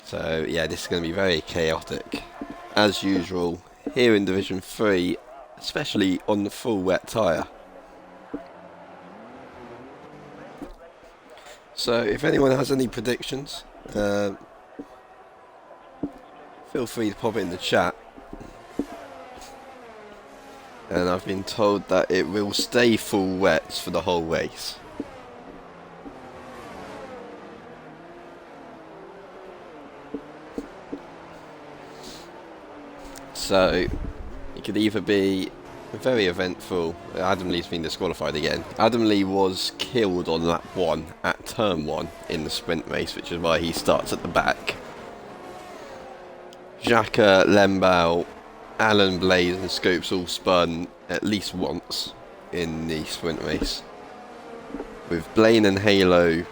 So yeah, this is going to be very chaotic, as usual, here in Division 3, especially on the full wet tyre. So if anyone has any predictions, feel free to pop it in the chat. And I've been told that it will stay full wet for the whole race. So it could either be very eventful. Adam Lee's been disqualified again. Adam Lee was killed on lap 1 at turn 1 in the sprint race, which is why he starts at the back. Xhaka, Lembao, Alan, Blaze and Scopes all spun at least once in the sprint race, with Blaine and Halo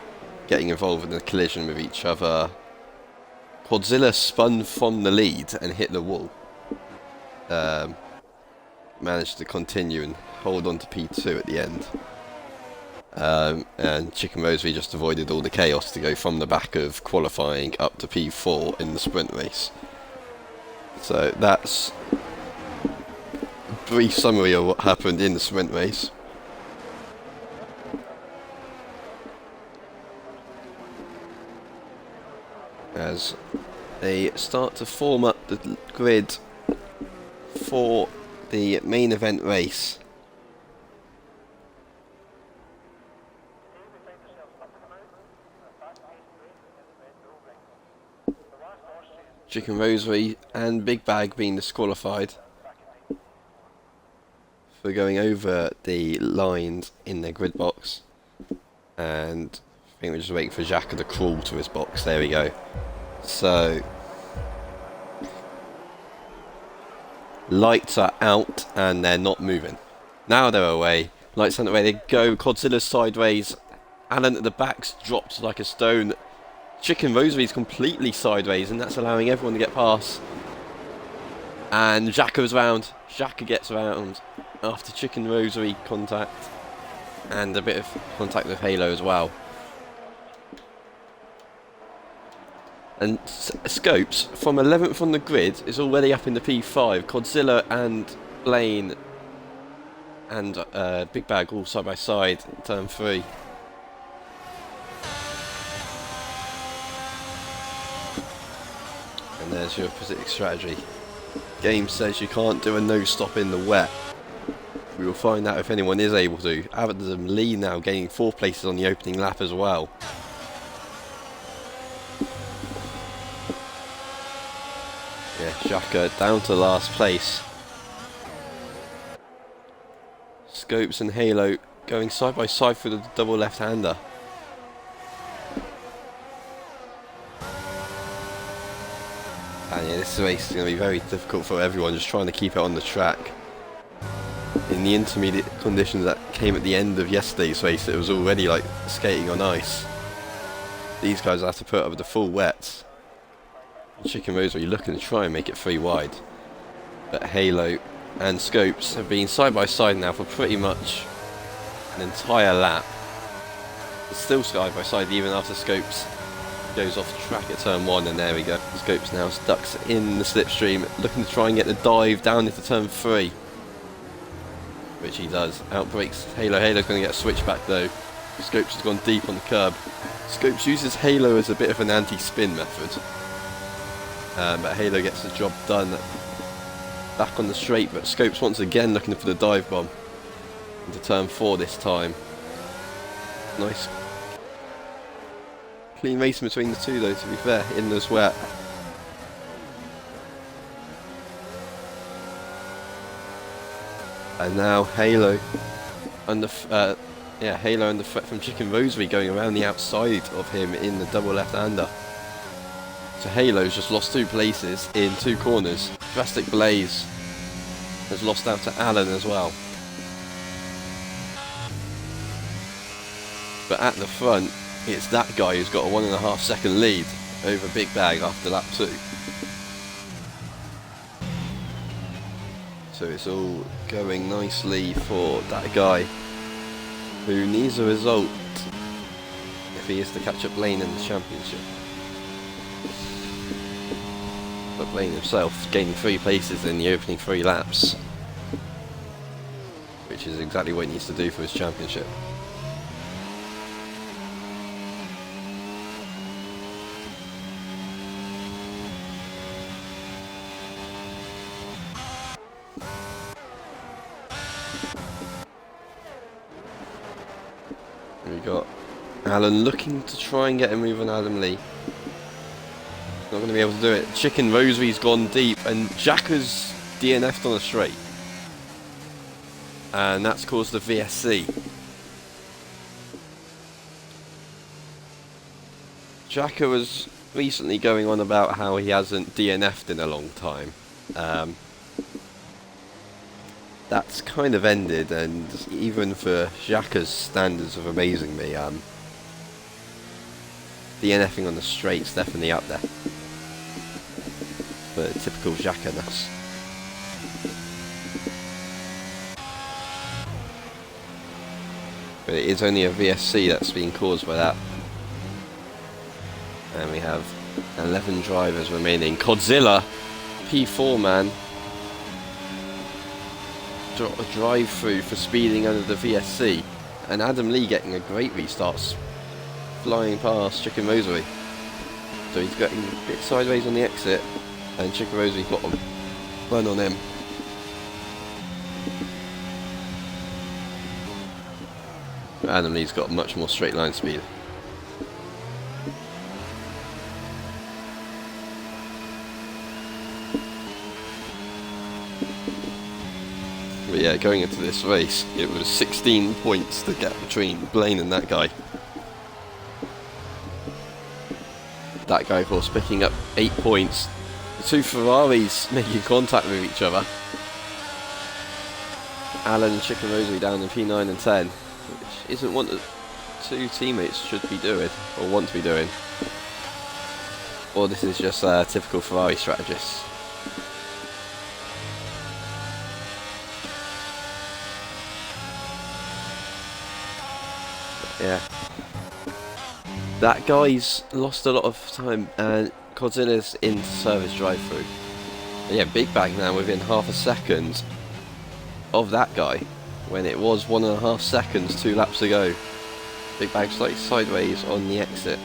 getting involved in a collision with each other. Quadzilla spun from the lead and hit the wall. Managed to continue and hold on to P2 at the end. And Chicken Rosary just avoided all the chaos to go from the back of qualifying up to P4 in the sprint race. So that's a brief summary of what happened in the sprint race. As they start to form up the grid for the main event race. Chicken Rosary and Big Bag being disqualified for going over the lines in their grid box, and I think we're just waiting for Xhaka to crawl to his box. There we go. So lights are out and they're not moving. Now they're away. Lights aren't away. They go. Godzilla's sideways. Alan at the back's dropped like a stone. Chicken Rosary's completely sideways, and that's allowing everyone to get past. And Xhaka's round. Xhaka gets around after Chicken Rosary contact, and a bit of contact with Halo as well. And Scopes, from 11th on the grid, is already up in the P5. Godzilla and Blaine and Big Bag all side by side, turn 3. And there's your predictive strategy. Game says you can't do a no-stop in the wet. We will find out if anyone is able to. Adam Lee now gaining 4 places on the opening lap as well. Yeah, Xhaka down to last place. Scopes and Halo going side by side for the double left-hander. And yeah, this race is going to be very difficult for everyone, just trying to keep it on the track. In the intermediate conditions that came at the end of yesterday's race, it was already like skating on ice. These guys have to put up with the full wets. Chicken Rosary looking to try and make it 3 wide. But Halo and Scopes have been side by side now for pretty much an entire lap. It's still side by side even after Scopes goes off track at turn 1, and there we go. Scopes now stuck in the slipstream, looking to try and get the dive down into turn 3. Which he does. Outbreaks Halo. Halo's going to get a switchback though. Scopes has gone deep on the curb. Scopes uses Halo as a bit of an anti-spin method. But Halo gets the job done back on the straight, but Scopes once again looking for the dive bomb into turn 4 this time. Nice clean racing between the two though, to be fair, in the sweat. And now Halo under Halo under threat from Chicken Rosary going around the outside of him in the double left-hander. So Halo's just lost 2 places in 2 corners. Drastic Blaze has lost out to Alan as well. But at the front, it's that guy who's got a 1.5 second lead over Big Bag after lap 2. So it's all going nicely for that guy who needs a result if he is to catch up Lane in the championship. but Blaine himself gaining 3 places in the opening 3 laps, which is exactly what he needs to do for his championship. We got Alan looking to try and get a move on Adam Lee. Not going to be able to do it. Chicken Rosary's gone deep, and Jacka's DNF'd on a straight. And that's caused the VSC. Jacka was recently going on about how he hasn't DNF'd in a long time. That's kind of ended, and even for Jacka's standards of amazing me, DNFing on the straight's definitely up there. But typical Jacka-ness. But it is only a VSC that's being caused by that. And we have 11 drivers remaining. Godzilla, P4 man, a drive through for speeding under the VSC, and Adam Lee getting a great restart, flying past Chicken Rosary. So he's getting a bit sideways on the exit, and Chicken Rosary's got a run on him. Adam Lee's got much more straight line speed. But yeah, going into this race, it was 16 points the gap between Blaine and that guy. That guy, of course, picking up 8 points. The 2 Ferraris making contact with each other. Alan and Chicken Rosary down in P9 and 10, which isn't what the 2 teammates should be doing, or want to be doing. Or this is just a typical Ferrari strategist. Yeah. That guy's lost a lot of time, and Godzilla's in service drive-through. Yeah, Big Bag now within half a second of that guy, when it was 1.5 seconds 2 laps ago. Big Bag slightly sideways on the exit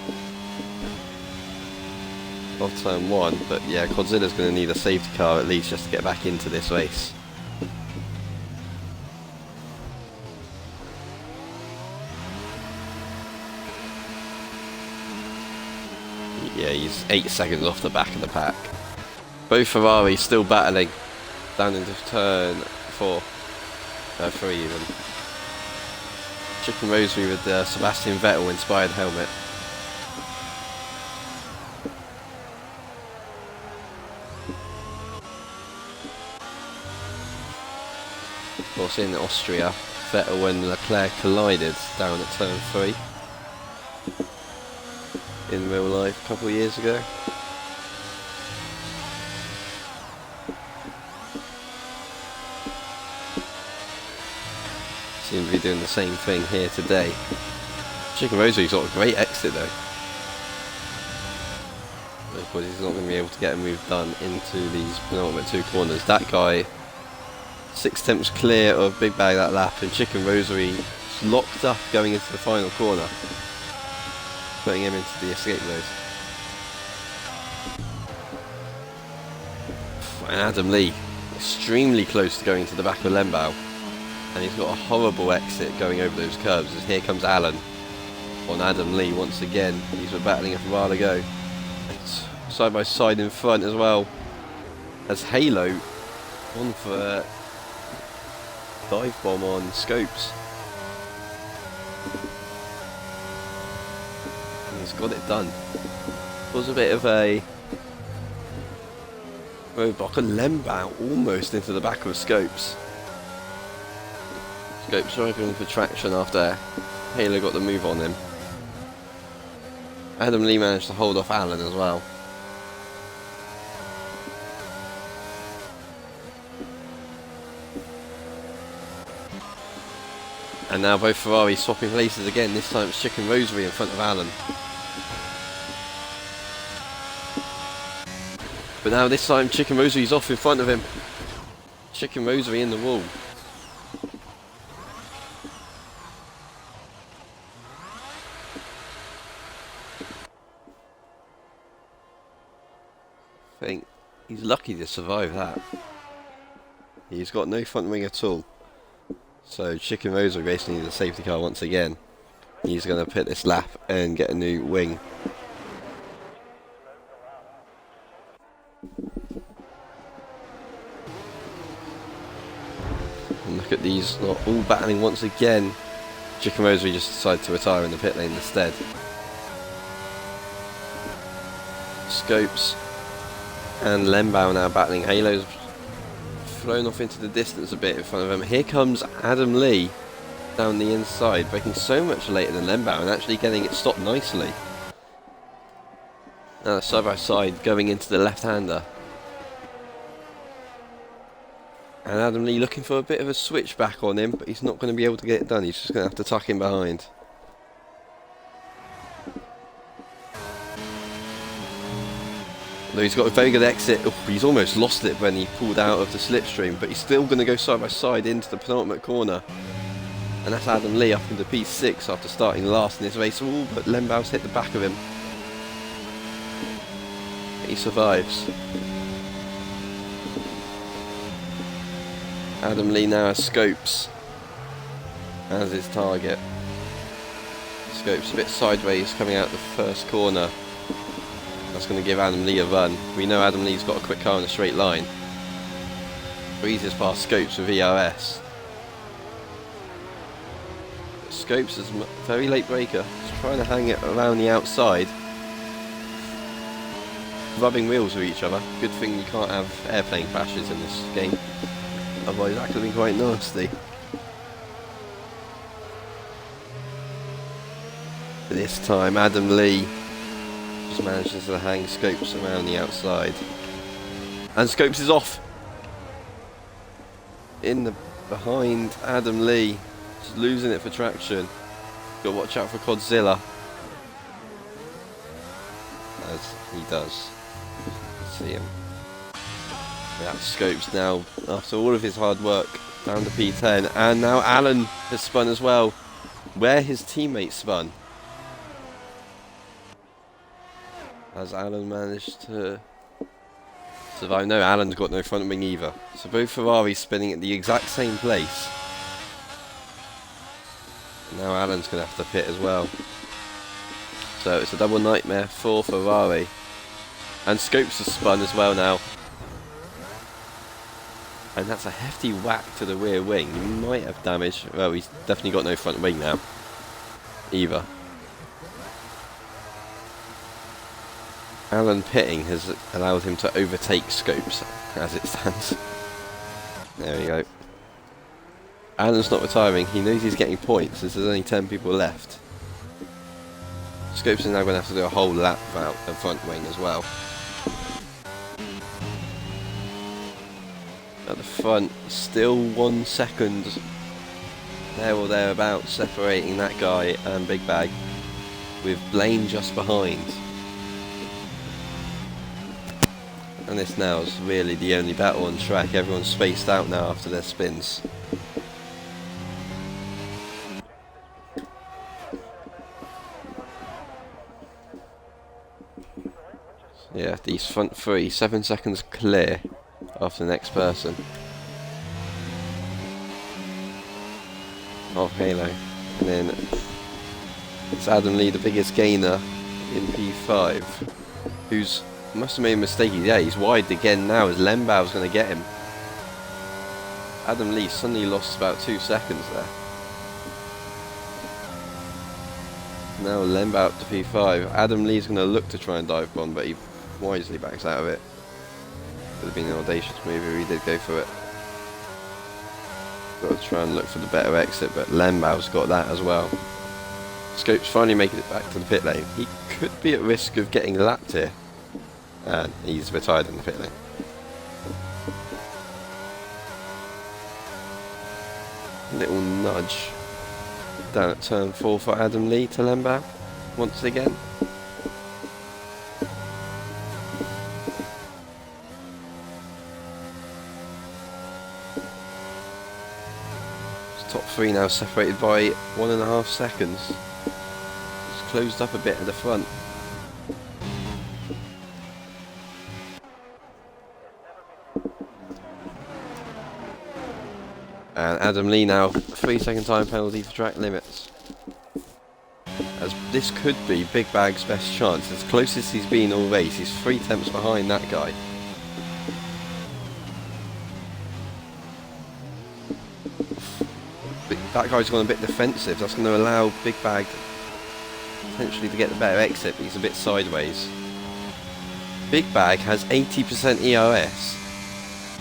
of turn 1, but yeah, Godzilla's going to need a safety car at least just to get back into this race. Yeah, he's 8 seconds off the back of the pack. Both Ferraris still battling down into turn 4. 3 even. Chicken Rosary with the Sebastian Vettel inspired helmet. Of course, in Austria, Vettel and Leclerc collided down at turn 3. In real life a couple of years ago. Seems to be doing the same thing here today. Chicken Rosary's got a great exit though. But of course he's not going to be able to get a move done into these penultimate 2 corners. That guy 6 tenths clear of Big Bag that lap, and Chicken Rosary locked up going into the final corner, putting him into the escape road. And Adam Lee, extremely close to going to the back of Lembow, and he's got a horrible exit going over those curves, as here comes Alan on Adam Lee once again. These were battling a while ago. And side by side in front as well, as Halo on for a dive bomb on Scopes. He's got it done. It was a bit of a roadblock, and Lembow almost into the back of Scopes. Scopes struggling for traction after Halo got the move on him. Adam Lee managed to hold off Alan as well. And now both Ferraris swapping places again. This time it's Chicken Rosary in front of Alan. But now this time Chicken Rosary's off in front of him. Chicken Rosary in the wall. I think he's lucky to survive that. He's got no front wing at all. So Chicken Rosary basically needs a safety car once again. He's going to pit this lap and get a new wing. And look at these, not all battling once again. Chicken Rosary just decided to retire in the pit lane instead. Scopes and Lembau now battling. Halo's flown off into the distance a bit in front of him. Here comes Adam Lee down the inside, braking so much later than Lembau and actually getting it stopped nicely. Now side by side going into the left-hander. And Adam Lee looking for a bit of a switchback on him, but he's not going to be able to get it done. He's just going to have to tuck him behind. Although he's got a very good exit. Oh, he's almost lost it when he pulled out of the slipstream, but he's still going to go side by side into the penultimate corner. And that's Adam Lee up into P6 after starting last in this race. All but Lembau's hit the back of him. He survives. Adam Lee now has Scopes as his target. Scopes a bit sideways coming out the first corner. That's going to give Adam Lee a run. We know Adam Lee's got a quick car in a straight line. Breezes past Scopes with ERS. Scopes is a very late braker. He's trying to hang it around the outside. Rubbing wheels with each other. Good thing you can't have airplane crashes in this game. Otherwise that could be quite nasty. This time Adam Lee just manages to hang Scopes around the outside. And Scopes is off. In the behind Adam Lee. Just losing it for traction. Got to watch out for Godzilla. As he does. See him. Yeah, Scopes now, after all of his hard work, down to P10. And now Alan has spun as well, where his teammate spun. Has Alan managed to survive? No, Alan's got no front wing either. So both Ferraris spinning at the exact same place. Now Alan's going to have to pit as well. So it's a double nightmare for Ferrari. And Scopes has spun as well now. And that's a hefty whack to the rear wing. He might have damage. Well, he's definitely got no front wing now. Either. Alan pitting has allowed him to overtake Scopes as it stands. There we go. Alan's not retiring. He knows he's getting points as there's only 10 people left. Scopes is now going to have to do a whole lap without the front wing as well. At the front, still 1 second there or thereabouts separating that guy and Big Bag, with Blaine just behind. And this now is really the only battle on track. Everyone's spaced out now after their spins. Yeah, these front three, 7 seconds clear after the next person. Oh, Halo. And then it's Adam Lee, the biggest gainer in P5, who's must have made a mistake. Yeah, he's wide again now as Lembau's going to get him. Adam Lee suddenly lost about 2 seconds there. Now Lembau up to P5. Adam Lee's going to look to try and dive bomb, but he wisely backs out of it. Would have been an audacious move if he did go for it. Got to try and look for the better exit, but Lembau's got that as well. Scopes finally making it back to the pit lane. He could be at risk of getting lapped here. And he's retired in the pit lane. Little nudge down at turn 4 for Adam Lee to Lembau once again. Top three now separated by 1.5 seconds. It's closed up a bit at the front. And Adam Lee now, 3-second time penalty for track limits. As this could be Big Bag's best chance. As closest he's been all race, he's 3 tenths behind that guy. That guy's gone a bit defensive. That's going to allow Big Bag potentially to get the better exit, but he's a bit sideways. Big Bag has 80% ERS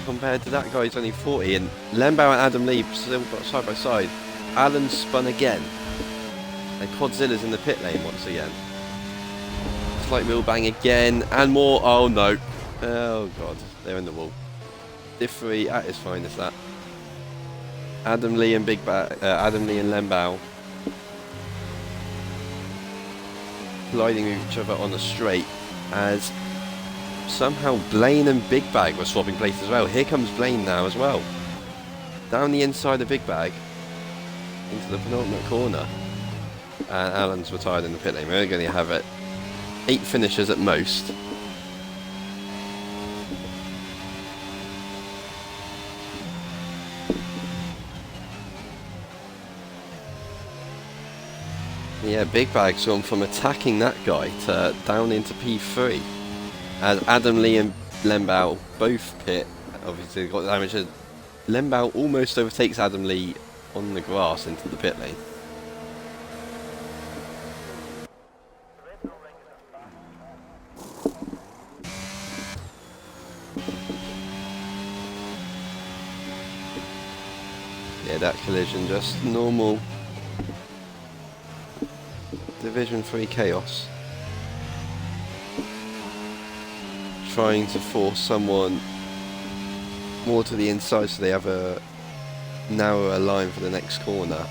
compared to that guy's only 40, and Lembauer and Adam Lee still side by side. Alan's spun again, and Quadzilla's in the pit lane once again. Slight wheel bang again, and more. Oh no! Oh god, they're in the wall. Diff 3 at his finest. That. Adam Lee and Adam Lee and Lembauer colliding with each other on the straight, as somehow Blaine and Big Bag were swapping places as well. Here comes Blaine now as well. Down the inside of Big Bag into the penultimate corner, and Alan's retired in the pit lane. We're going to have 8 finishers at most. Yeah, Big Bag's gone from attacking that guy to down into P3. As Adam Lee and Lembauer both pit, obviously got damage. Lembauer almost overtakes Adam Lee on the grass into the pit lane. Yeah, that collision just normal Division 3 chaos. Trying to force someone more to the inside so they have a narrower line for the next corner,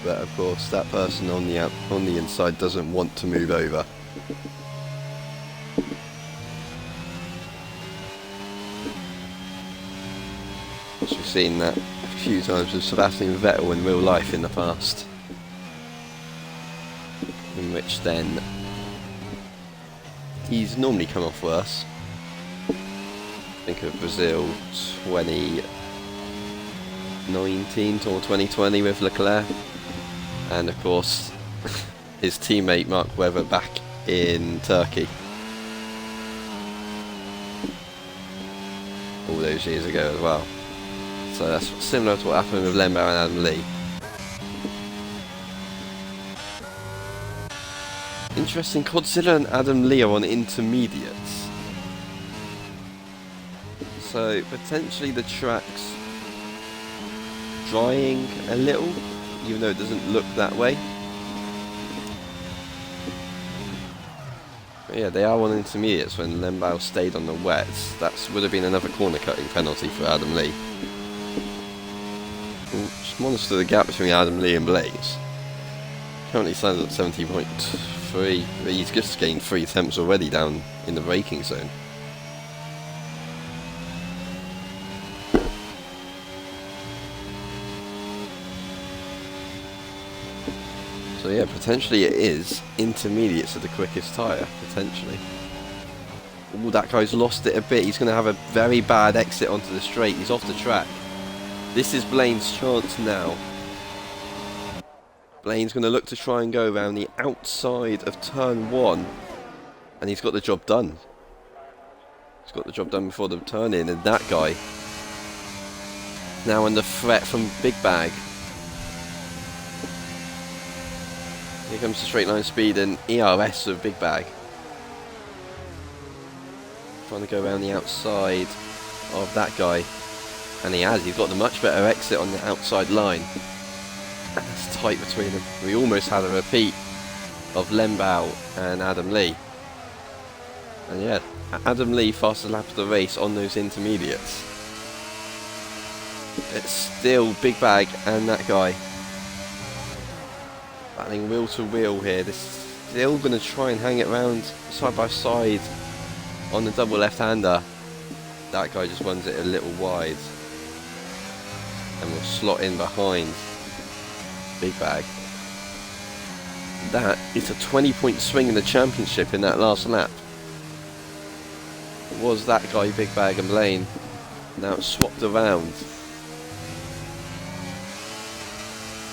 but of course that person on the inside doesn't want to move over. As we've seen that a few times with Sebastian Vettel in real life in the past, in which then he's normally come off worse. Think of Brazil 2019 or 2020 with Leclerc, and of course his teammate Mark Webber back in Turkey all those years ago as well. So that's similar to what happened with Lembauer and Adam Lee. Interesting, Quadzilla and Adam Lee are on intermediates. So potentially the track's drying a little, even though it doesn't look that way. But yeah, they are on intermediates when Lembauer stayed on the wets. That would have been another corner cutting penalty for Adam Lee. Just monitor the gap between Adam Lee and Blaze. Currently stands at 70.3, but he's just gained 3 attempts already down in the braking zone. So yeah, potentially it is intermediates at the quickest tyre, potentially. Ooh, that guy's lost it a bit. He's going to have a very bad exit onto the straight. He's off the track. This is Blaine's chance now. Blaine's going to look to try and go around the outside of turn 1. And he's got the job done. He's got the job done before the turn in, and that guy now under threat from Big Bag. Here comes the straight line speed and ERS of Big Bag. Trying to go around the outside of that guy. And he has. He's got the much better exit on the outside line. And it's tight between them. We almost had a repeat of Lembauer and Adam Lee. And yeah, Adam Lee fastest lap of the race on those intermediates. It's still Big Bag and that guy battling wheel to wheel here. They're still going to try and hang it around side by side on the double left-hander. That guy just runs it a little wide and will slot in behind. Big bag. That is a 20-point swing in the championship in that last lap. It was that guy, Big Bag and Blaine. Now it's swapped around.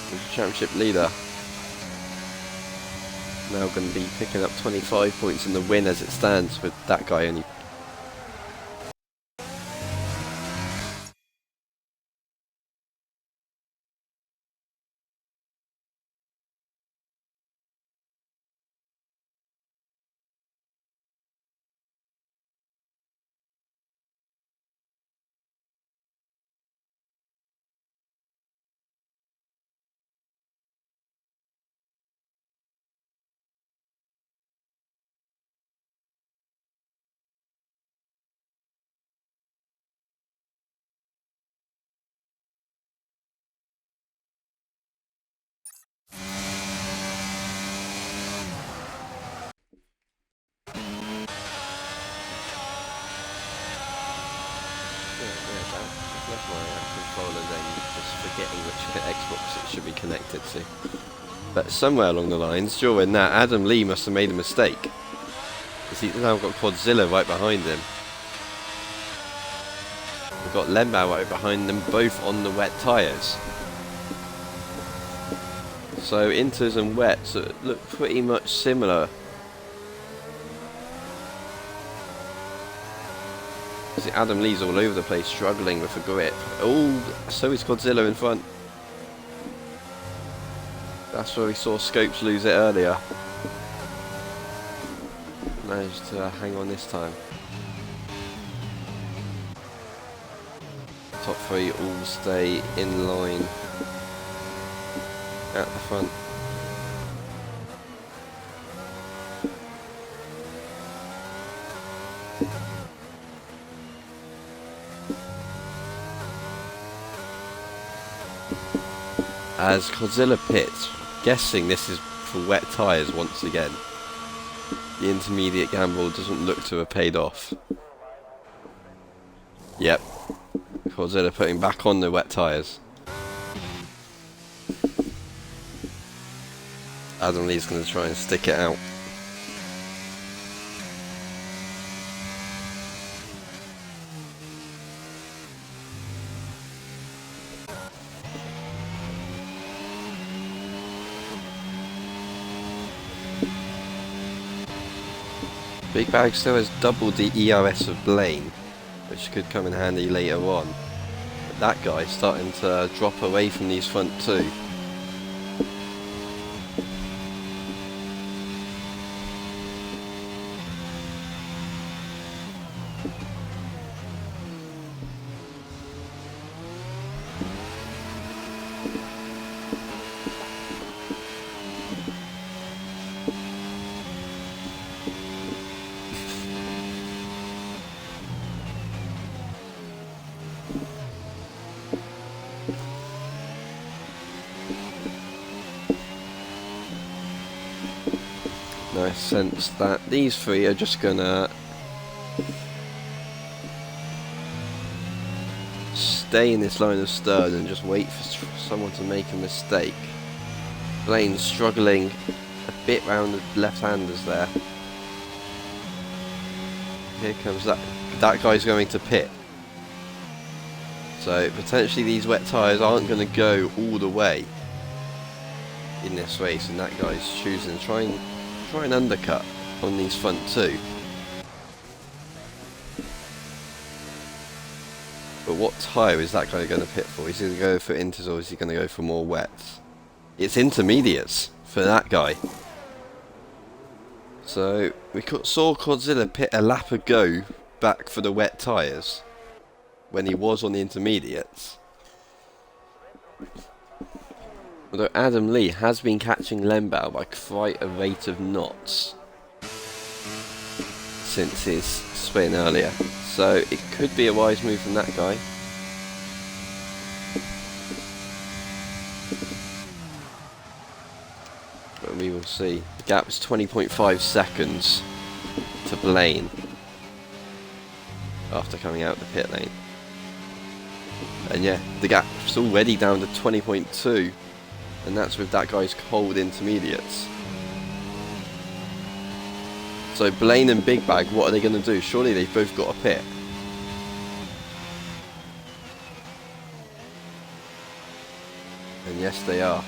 The championship leader now going to be picking up 25 points in the win as it stands, with that guy only. Left my controller then, just forgetting which Xbox it should be connected to. But somewhere along the lines, during that, Adam Lee must have made a mistake, because he's now got Quadzilla right behind him. We've got Lembao right behind them, both on the wet tyres. So inters and wets look pretty much similar. See, Adam Lee's all over the place, struggling with a grip. Oh, so is Godzilla in front. That's where we saw Scopes lose it earlier. Managed to hang on this time. Top three all stay in line at the front. As Godzilla pits, guessing this is for wet tyres once again. The intermediate gamble doesn't look to have paid off. Yep, Godzilla putting back on the wet tyres. Adam Lee's going to try and stick it out. Big Bag still has doubled the ERS of Blaine, which could come in handy later on. But that guy's starting to drop away from these front two. I sense that these three are just gonna stay in this line of stern and just wait for someone to make a mistake. Blaine's struggling a bit round the left-handers there. Here comes that guy's going to pit. So potentially these wet tyres aren't going to go all the way in this race, and that guy's choosing to try and undercut on these front two. But what tyre is that guy going to pit for? Is he going to go for inters or is he going to go for more wets? It's intermediates for that guy. So we saw Godzilla pit a lap ago back for the wet tyres when he was on the intermediates. Although Adam Lee has been catching Lembao by quite a rate of knots since his spin earlier. So it could be a wise move from that guy. But we will see. The gap is 20.5 seconds to Blaine after coming out the pit lane. And yeah, the gap's already down to 20.2. and that's with that guy's cold intermediates. So Blaine and Big Bag, what are they going to do? Surely they've both got a pit. And yes, they are.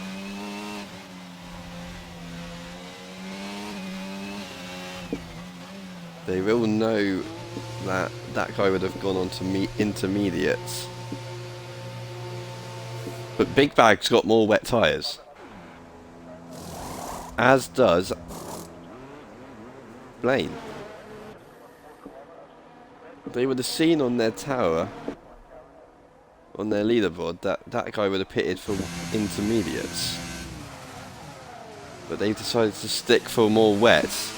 They will know that that guy would have gone on to intermediates. But Big Bag's got more wet tyres. As does Blaine. They would have seen on their tower, on their leaderboard, that that guy would have pitted for intermediates. But they've decided to stick for more wets.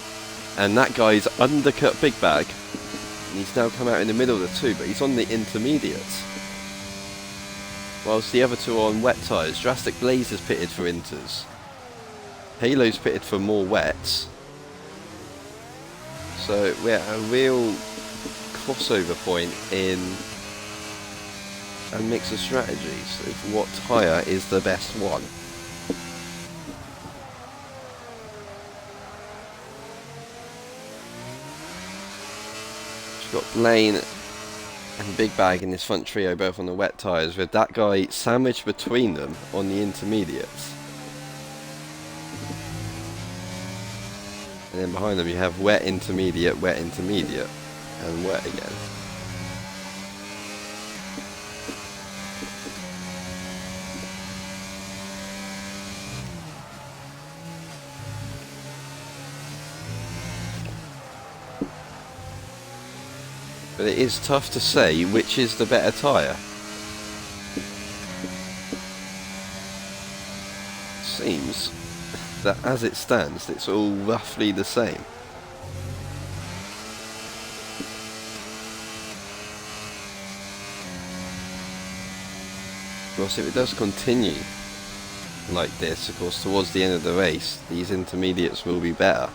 And that guy's undercut Big Bag. And he's now come out in the middle of the two, but he's on the intermediates. Whilst the other two are on wet tyres. Drastic Blaze is pitted for inters. Halo's pitted for more wets. So we're at a real crossover point in a mix of strategies of what tyre is the best one. We've got Blaine and Big Bag in this front trio, both on the wet tyres, with that guy sandwiched between them on the intermediates. And then behind them you have wet intermediate, and wet again. But it is tough to say which is the better tyre. Seems that as it stands, it's all roughly the same. Of course, if it does continue like this, of course, towards the end of the race, these intermediates will be better.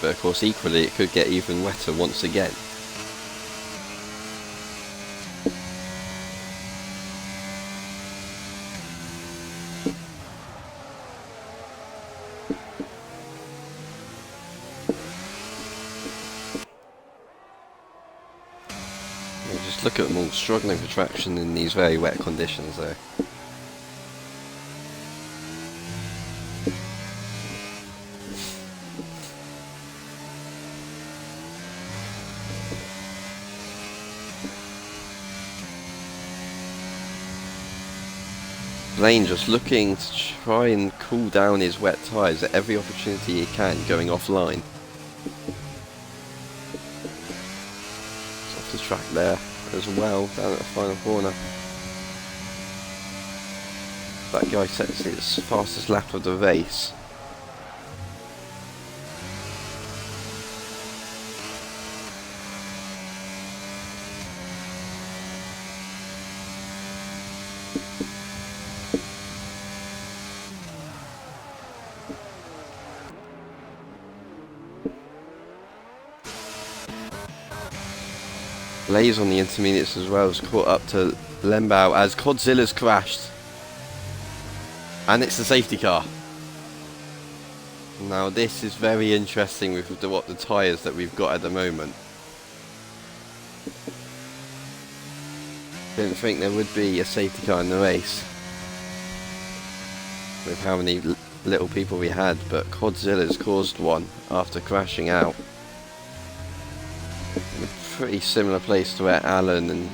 But of course, equally, it could get even wetter once again. Just look at them all struggling for traction in these very wet conditions though. Blaine just looking to try and cool down his wet tyres at every opportunity he can, going offline. It's off the track there as well, down at the final corner. That guy sets his fastest lap of the race. Blaze on the intermediates as well has caught up to Lembow as Codzilla's crashed. And it's the safety car. Now this is very interesting with what the tyres that we've got at the moment. Didn't think there would be a safety car in the race with how many little people we had, but Codzilla's caused one after crashing out. Pretty similar place to where Alan and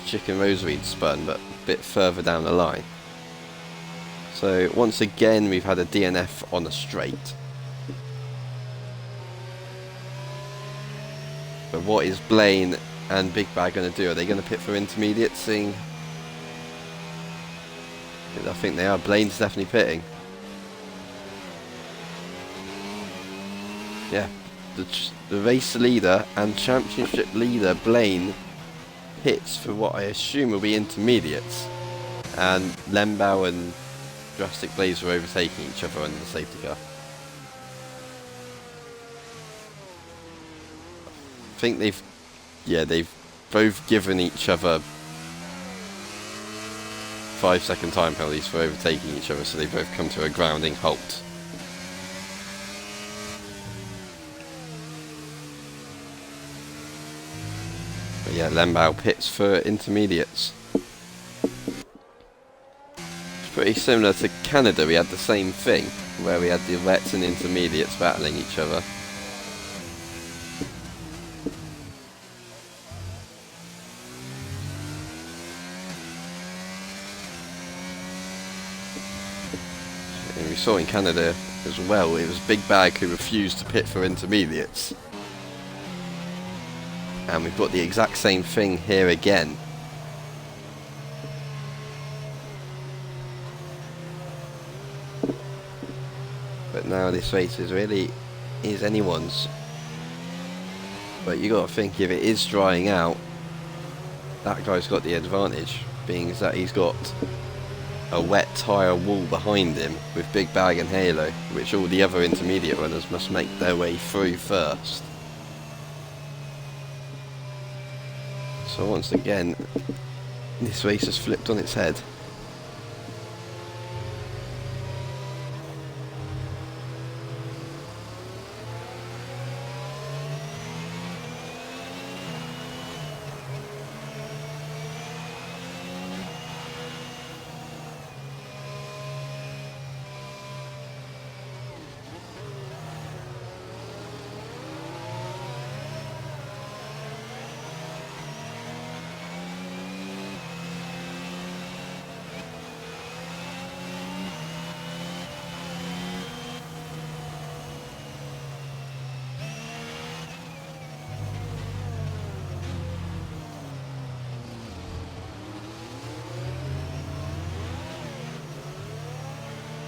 Chicken Roseweed spun, but a bit further down the line. So once again we've had a DNF on a straight. But what is Blaine and Big Bag going to do? Are they going to pit for intermediate, seeing? I think they are. Blaine's definitely pitting. Yeah. The race leader and championship leader Blaine pits for what I assume will be intermediates, and Lembow and Drastic Blaze are overtaking each other under the safety car. I think they've both given each other 5-second time penalties for overtaking each other, so they both come to a grounding halt. But yeah, Lembau pits for intermediates. It's pretty similar to Canada. We had the same thing, where we had the wets and intermediates battling each other. And we saw in Canada as well, it was Big Bag who refused to pit for intermediates. And we've got the exact same thing here again. But now this race is anyone's. But you got to think, if it is drying out, that guy's got the advantage, being that he's got a wet tyre wall behind him with Big Bag and Halo, which all the other intermediate runners must make their way through first. So once again, this race has flipped on its head.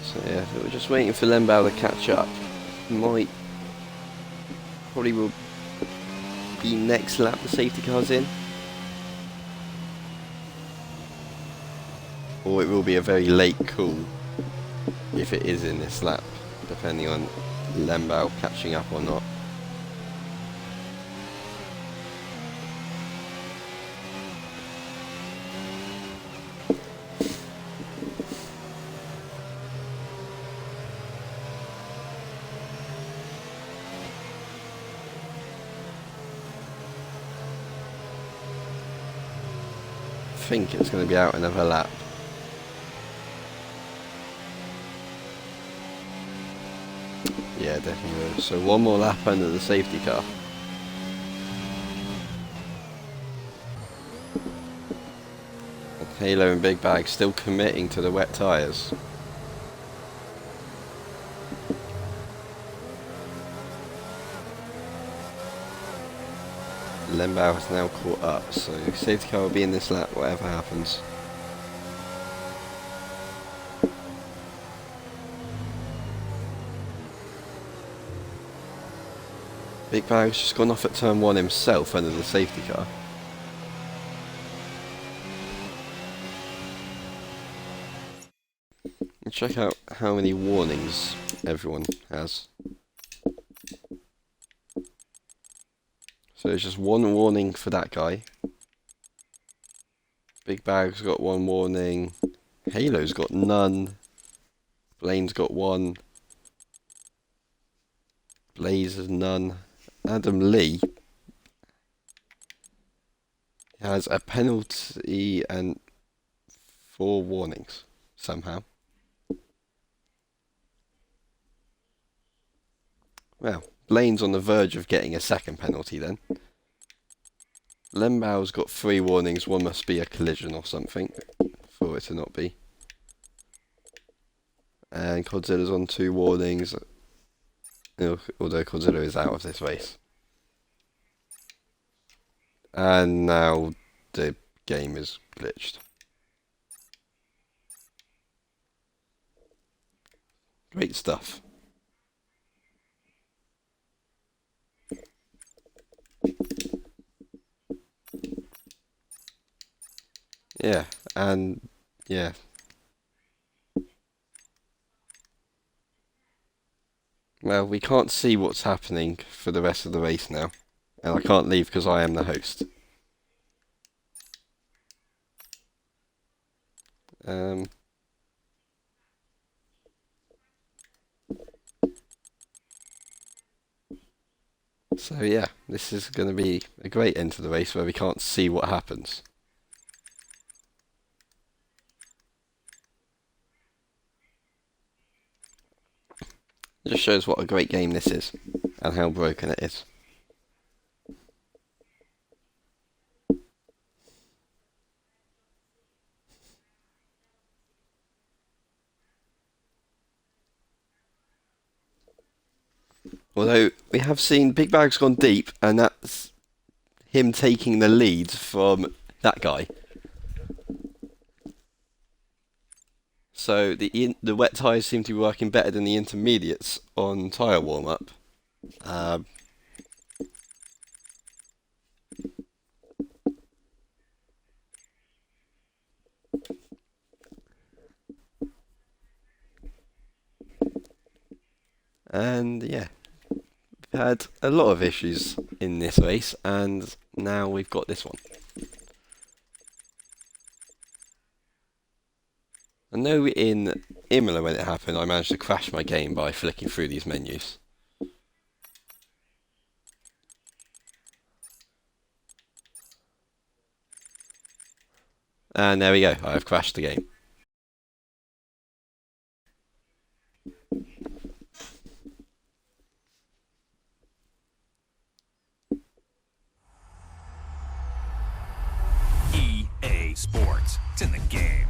So yeah, we're just waiting for Lembau to catch up. Probably will be next lap the safety car's in. Or it will be a very late call if it is in this lap, depending on Lembau catching up or not. I think it's going to be out another lap. Yeah, definitely will. So one more lap under the safety car. And Halo and Big Bag still committing to the wet tyres. Lembau has now caught up, so safety car will be in this lap, whatever happens. Big Bag's just gone off at turn 1 himself under the safety car. And check out how many warnings everyone has. So there's just one warning for that guy. Big Bag's got one warning. Halo's got none. Blaine's got one. Blaze has none. Adam Lee has a penalty and 4 warnings somehow. Well, Blaine's on the verge of getting a second penalty then. Lembau's got 3 warnings, one must be a collision or something for it to not be. And Godzilla's on 2 warnings, although Godzilla is out of this race. And now the game is glitched. Great stuff. Yeah, and yeah. Well, we can't see what's happening for the rest of the race now. And I can't leave because I am the host. Um, so yeah, this is going to be a great end to the race where we can't see what happens. It just shows what a great game this is and how broken it is. Although we have seen Big Bag's gone deep, and that's him taking the lead from that guy. So the wet tyres seem to be working better than the intermediates on tyre warm-up. And yeah, we've had a lot of issues in this race, and now we've got this one. I know in Imola when it happened, I managed to crash my game by flicking through these menus. And there we go, I've crashed the game. EA Sports, it's in the game.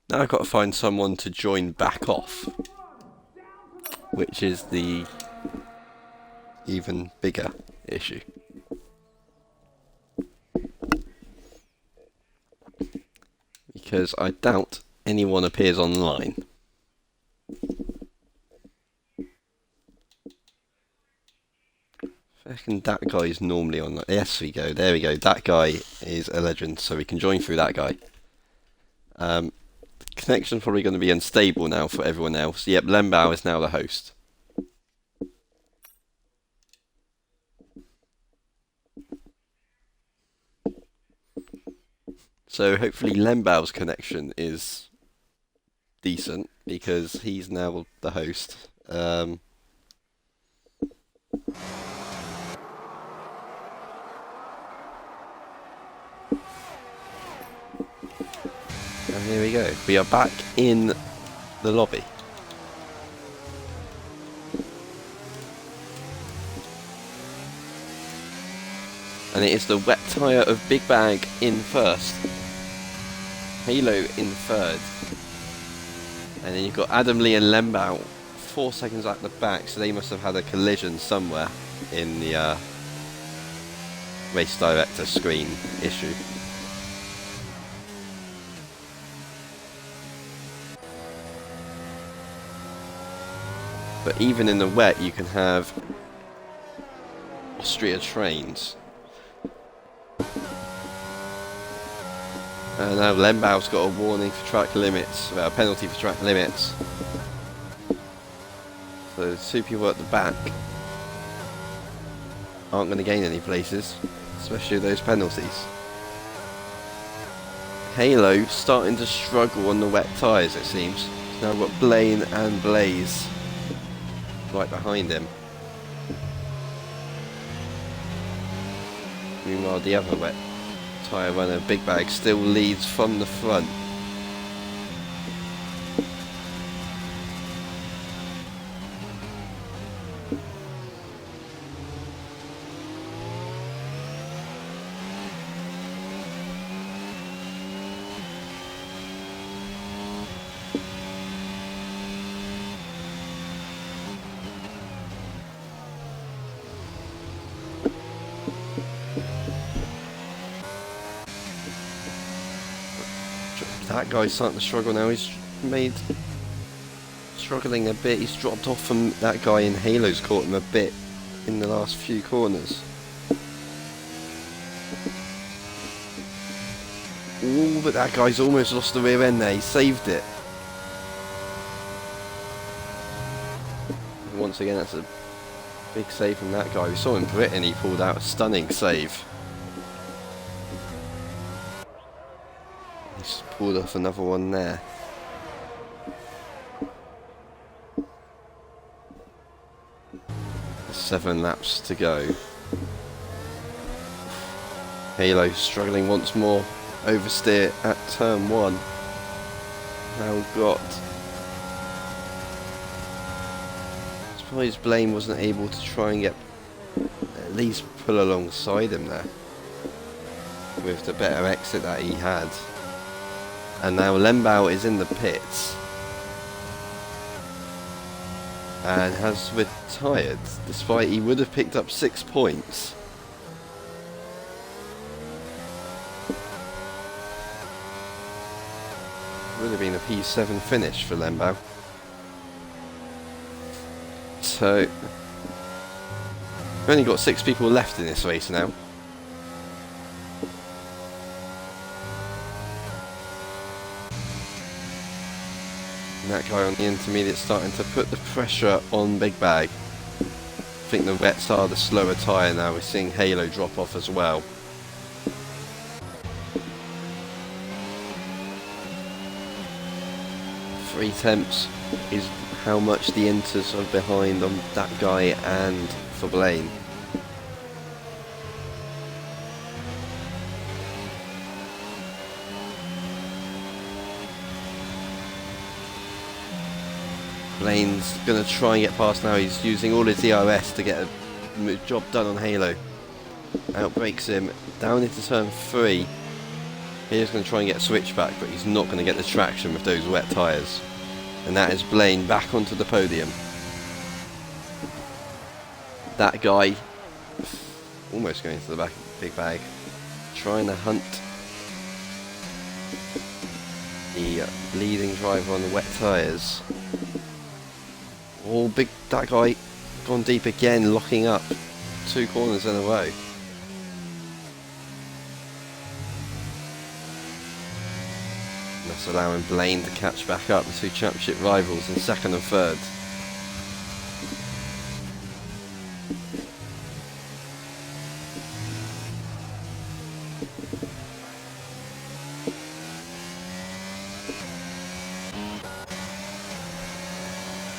Now I've got to find someone to join back off, which is the even bigger issue. Because I doubt anyone appears online. I reckon that guy is normally on. Yes, we go. There we go. That guy is a legend, so we can join through that guy. Connection's probably going to be unstable now for everyone else. Yep, Lembao is now the host. So hopefully Lembao's connection is decent because he's now the host. And here we go. We are back in the lobby. And it is the wet tyre of Big Bag in first. Halo in third. And then you've got Adam Lee and Lembao 4 seconds at the back, so they must have had a collision somewhere in the race director screen issue. But even in the wet, you can have Austria trains. And now Lembao's got a warning for track limits, a penalty for track limits. So the two people at the back aren't going to gain any places, especially with those penalties. Halo starting to struggle on the wet tyres, it seems. Now we've got Blaine and Blaze right behind him. Meanwhile, the other wet tyre runner, Big Bag, still leads from the front. That guy's starting to struggle now. He's struggling a bit. He's dropped off from that guy in Halo's caught him a bit in the last few corners. Ooh, but that guy's almost lost the rear end there. He saved it. And once again, that's a big save from that guy. We saw in Britain, he pulled out a stunning save. pulled off another one there. Seven laps to go. Halo struggling once more. Oversteer at turn 1. Now got... I suppose Blaine wasn't able to try and get... at least pull alongside him there. With the better exit that he had. And now Lembau is in the pits. And has retired, despite he would have picked up 6 points. Would have been a P7 finish for Lembau. So, we've only got 6 people left in this race now. And that guy on the intermediate starting to put the pressure on Big Bag. I think the wets are the slower tyre now. We're seeing Halo drop off as well. Three tenths is how much the Inters are behind on that guy and for Blaine. Blaine's going to try and get past now. He's using all his DRS to get a job done on Halo. Outbrakes him down into turn 3. He's going to try and get a switchback, but he's not going to get the traction with those wet tyres. And that is Blaine back onto the podium. That guy almost going to the back of the Big Bag, trying to hunt the leading driver on the wet tyres. Oh, that guy gone deep again, locking up 2 corners in a row. And that's allowing Blaine to catch back up the 2 championship rivals in 2nd and 3rd.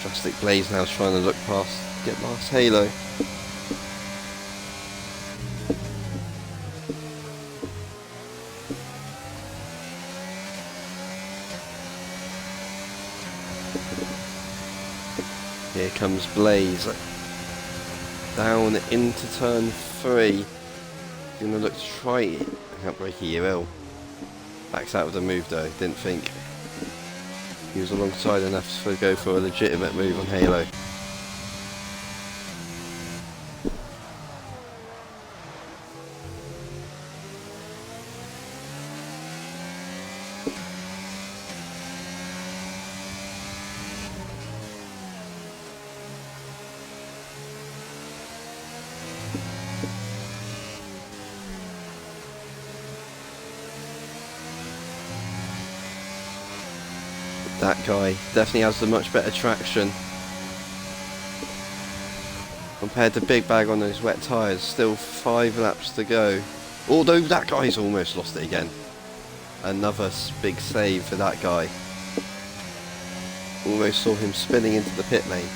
Drastic Blaze now trying to look past, get past Halo. Here comes Blaze. Down into turn 3. He's going to look to try it. Outbreaky UL. Backs out of the move though, didn't think he was alongside enough to go for a legitimate move on Halo. That guy definitely has the much better traction compared to Big Bag on those wet tyres. Still 5 laps to go. Although that guy's almost lost it again. Another big save for that guy. Almost saw him spinning into the pit lane.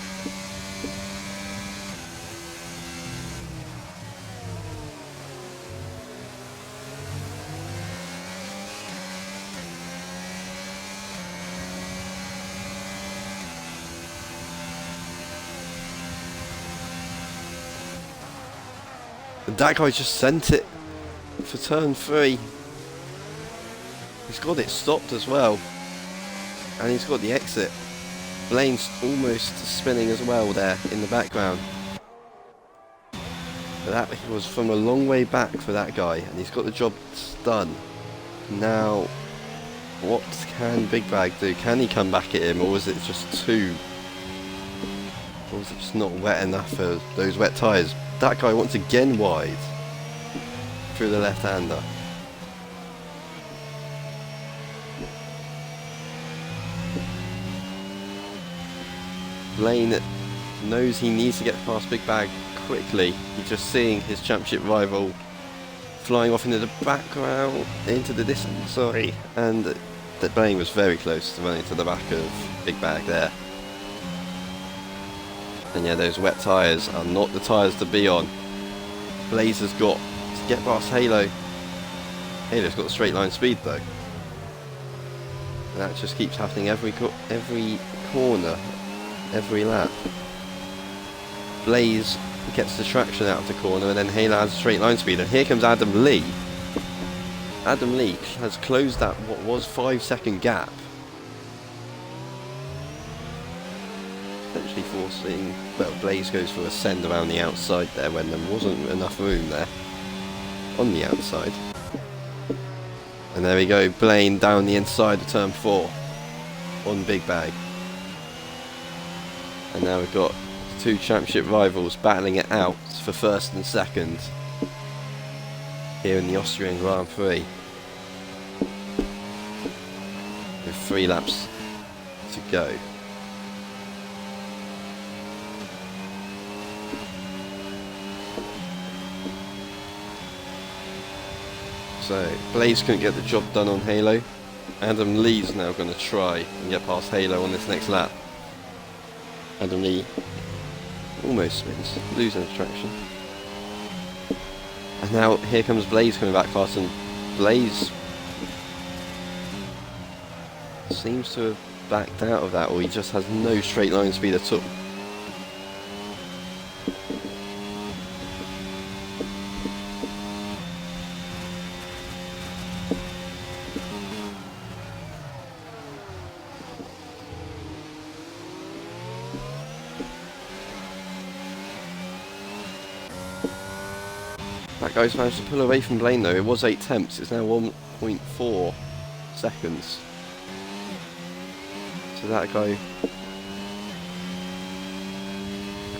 That guy just sent it for turn 3. He's got it stopped as well. And he's got the exit. Blaine's almost spinning as well there in the background. But that was from a long way back for that guy. And he's got the job done. Now, what can Big Bag do? Can he come back at him? Or is it just too... Or is it just not wet enough for those wet tyres? That guy once again wide through the left-hander. Blaine knows he needs to get past Big Bag quickly. He's just seeing his championship rival flying off into the background, into the distance, sorry, and that Blaine was very close to running to the back of Big Bag there. And yeah, those wet tyres are not the tyres to be on. Blaze has got to get past Halo. Halo's got straight line speed though. And that just keeps happening every corner, every lap. Blaze gets the traction out of the corner, and then Halo has straight line speed. And here comes Adam Lee. Adam Lee has closed that what was 5-second gap. Essentially forcing, well, Blaze goes for a send around the outside there when there wasn't enough room there on the outside. And there we go, Blaine down the inside of turn 4 on Big Bag. And now we've got two championship rivals battling it out for first and second here in the Austrian Grand Prix. With 3 laps to go. So, Blaze couldn't get the job done on Halo. Adam Lee's now going to try and get past Halo on this next lap. Adam Lee almost spins, losing traction. And now here comes Blaze coming back past, and Blaze seems to have backed out of that, or he just has no straight line speed at all. That guy's managed to pull away from Blaine though. It was 8 tenths, it's now 1.4 seconds. So that guy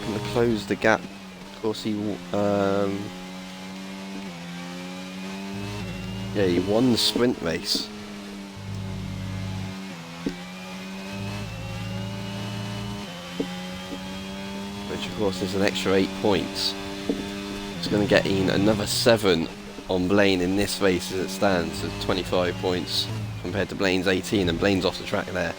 going to close the gap. Of course he yeah, he won the sprint race. Which of course is an extra 8 points. It's going to get in another 7 on Blaine in this race as it stands, so 25 points compared to Blaine's 18, and Blaine's off the track there.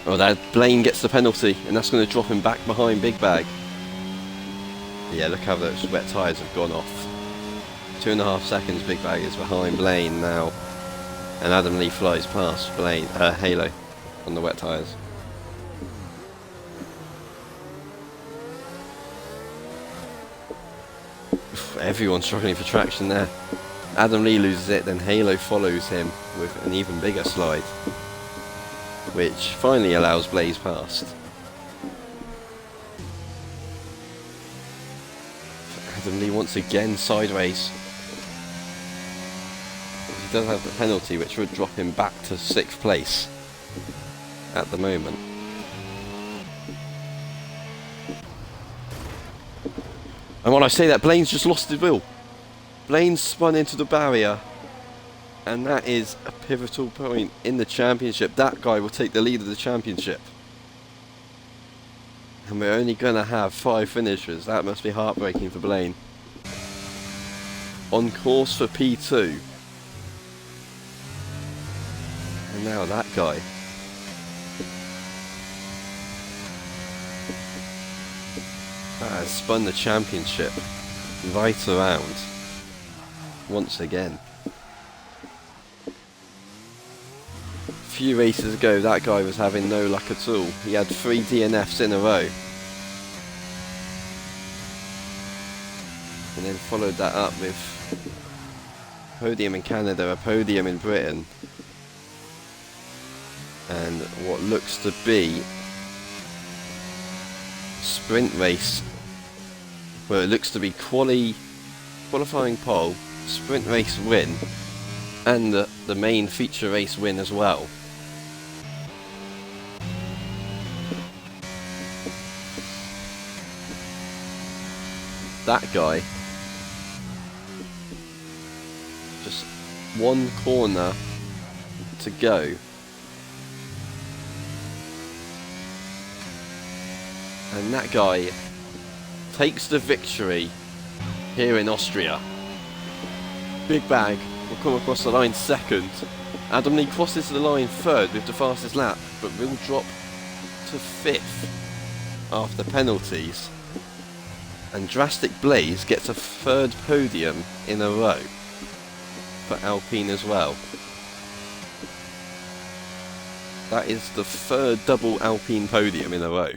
Oh, that Blaine gets the penalty, and that's going to drop him back behind Big Bag. Yeah, look how those wet tyres have gone off. 2.5 seconds Big Bag is behind Blaine now, and Adam Lee flies past Halo on the wet tyres. Everyone's struggling for traction there. Adam Lee loses it, then Halo follows him with an even bigger slide, which finally allows Blaze past. Adam Lee once again sideways. He does have the penalty, which would drop him back to 6th place at the moment. And when I say that, Blaine's just lost his wheel. Blaine spun into the barrier, and that is a pivotal point in the championship. That guy will take the lead of the championship. And we're only going to have 5 finishers. That must be heartbreaking for Blaine. On course for P2. And now that guy. That has spun the championship right around. Once again. A few races ago, that guy was having no luck at all. He had 3 DNFs in a row. And then followed that up with a podium in Canada, a podium in Britain, and what looks to be sprint race, well, it looks to be qualifying pole, sprint race win, and the main feature race win as well. That guy, just 1 corner to go, And that guy takes the victory here in Austria. Big Bag will come across the line second. Adam Lee crosses the line third with the fastest lap, but will drop to fifth after penalties. And Drastic Blaze gets a third podium in a row for Alpine as well. That is the third double Alpine podium in a row.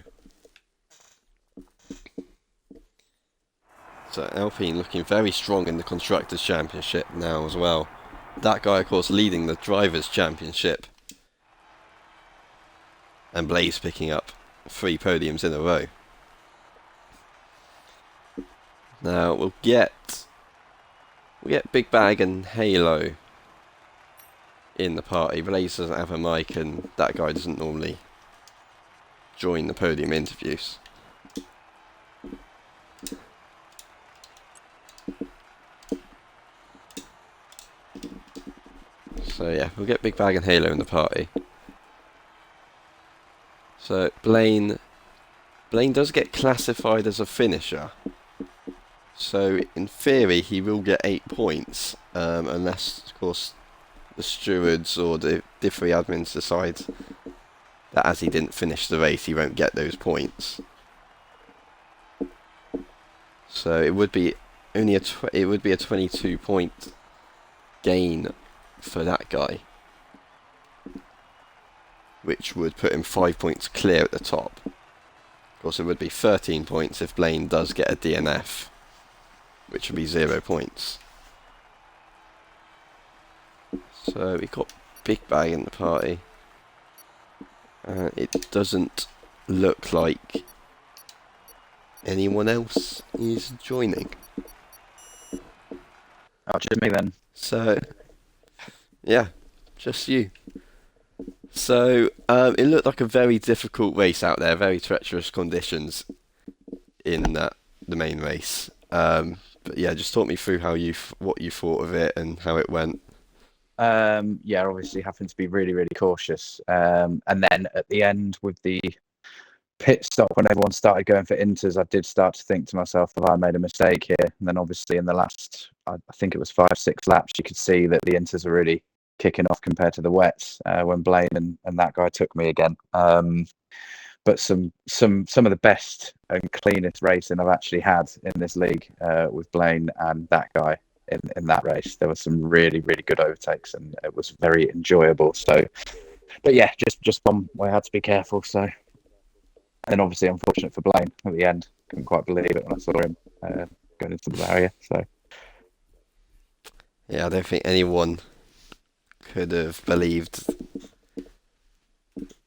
So Alpine looking very strong in the Constructors' Championship now as well. That guy, of course, leading the Drivers' Championship. And Blaze picking up 3 podiums in a row. Now we'll get Big Bag and Halo in the party. Blaze doesn't have a mic, and that guy doesn't normally join the podium interviews. So yeah, we'll get Big Bag and Halo in the party. So Blaine does get classified as a finisher. So in theory he will get 8 points, unless of course the stewards or the different admins decide that as he didn't finish the race he won't get those points. So it would be only a 22 point gain for that guy, which would put him 5 points clear at the top. Of course, it would be 13 points if Blaine does get a DNF, which would be 0 points. So we got Big Bag in the party. It doesn't look like anyone else is joining. Oh, just me then. So, yeah, just you. So, it looked like a very difficult race out there, very treacherous conditions in the main race. But yeah, just talk me through what you thought of it and how it went. Yeah, obviously having to be really, really cautious. And then at the end with the pit stop, when everyone started going for inters, I did start to think to myself, have I made a mistake here? And then obviously in the last, I think it was 5-6 laps, you could see that the inters are really kicking off compared to the wets when Blaine and that guy took me again. But some of the best and cleanest racing I've actually had in this league with Blaine and that guy in that race. There were some really, really good overtakes and it was very enjoyable. So, but yeah, just one where I had to be careful. So, and obviously unfortunate for Blaine at the end. Couldn't quite believe it when I saw him going into the barrier. So, yeah, I don't think anyone could have believed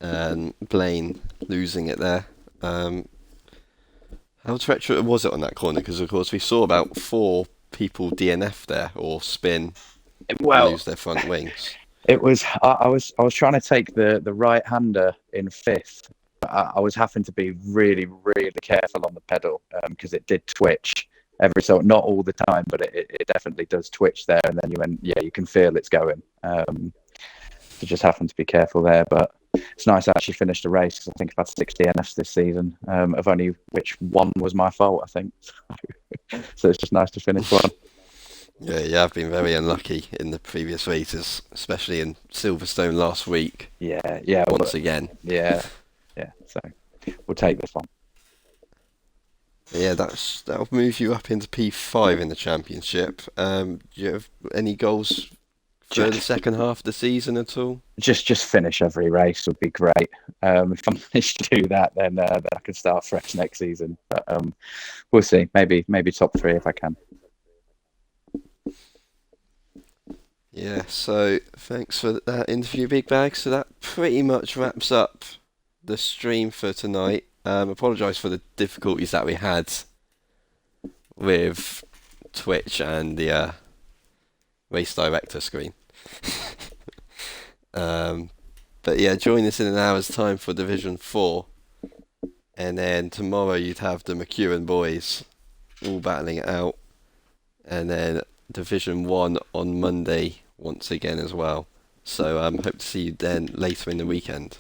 Blaine losing it there. How treacherous was it on that corner? Because of course we saw about 4 people DNF there or spin and lose their front wings. It was I was trying to take the right hander in 5th. But I was having to be really, really careful on the pedal because it did twitch every so, not all the time, but it definitely does twitch there. And then you can feel it's going. So just having to be careful there. But it's nice to actually finish the race because I think I've had 6 DNFs this season, of only which one was my fault, I think. So it's just nice to finish one. Yeah, I've been very unlucky in the previous races, especially in Silverstone last week. Yeah. Once again. Yeah. So we'll take this one. Yeah, that'll move you up into P5 in the championship. Do you have any goals for the second half of the season at all? Just finish every race would be great. If I manage to do that, then I can start fresh next season. But we'll see. Maybe top 3 if I can. Yeah, so thanks for that interview, Big Bag. So that pretty much wraps up the stream for tonight. Apologise for the difficulties that we had with Twitch and the race director screen. But yeah, join us in an hour's time for Division 4. And then tomorrow you'd have the McEwen boys all battling it out. And then Division 1 on Monday once again as well. So hope to see you then later in the weekend.